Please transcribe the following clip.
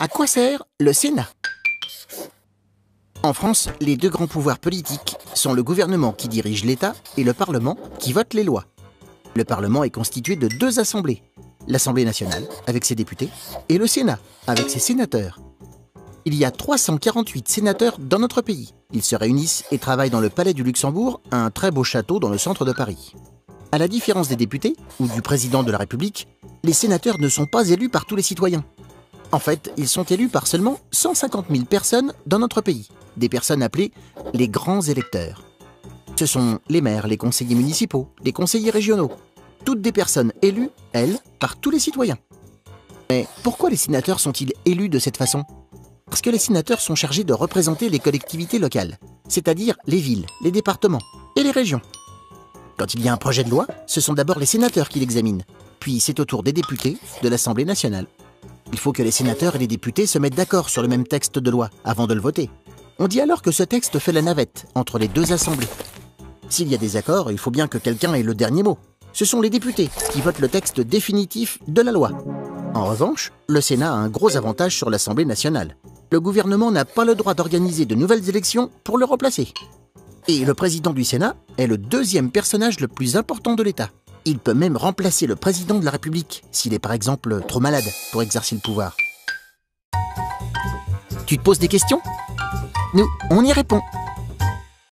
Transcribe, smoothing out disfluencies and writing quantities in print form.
À quoi sert le Sénat? En France, les deux grands pouvoirs politiques sont le gouvernement qui dirige l'État et le Parlement qui vote les lois. Le Parlement est constitué de deux assemblées, l'Assemblée nationale avec ses députés et le Sénat avec ses sénateurs. Il y a 348 sénateurs dans notre pays. Ils se réunissent et travaillent dans le Palais du Luxembourg, un très beau château dans le centre de Paris. À la différence des députés ou du président de la République, les sénateurs ne sont pas élus par tous les citoyens. En fait, ils sont élus par seulement 150 000 personnes dans notre pays, des personnes appelées les grands électeurs. Ce sont les maires, les conseillers municipaux, les conseillers régionaux, toutes des personnes élues, elles, par tous les citoyens. Mais pourquoi les sénateurs sont-ils élus de cette façon? Parce que les sénateurs sont chargés de représenter les collectivités locales, c'est-à-dire les villes, les départements et les régions. Quand il y a un projet de loi, ce sont d'abord les sénateurs qui l'examinent, puis c'est au tour des députés de l'Assemblée nationale. Il faut que les sénateurs et les députés se mettent d'accord sur le même texte de loi avant de le voter. On dit alors que ce texte fait la navette entre les deux assemblées. S'il y a des accords, il faut bien que quelqu'un ait le dernier mot. Ce sont les députés qui votent le texte définitif de la loi. En revanche, le Sénat a un gros avantage sur l'Assemblée nationale. Le gouvernement n'a pas le droit d'organiser de nouvelles élections pour le remplacer. Et le président du Sénat est le deuxième personnage le plus important de l'État. Il peut même remplacer le président de la République, s'il est par exemple trop malade pour exercer le pouvoir. Tu te poses des questions? Nous, on y répond.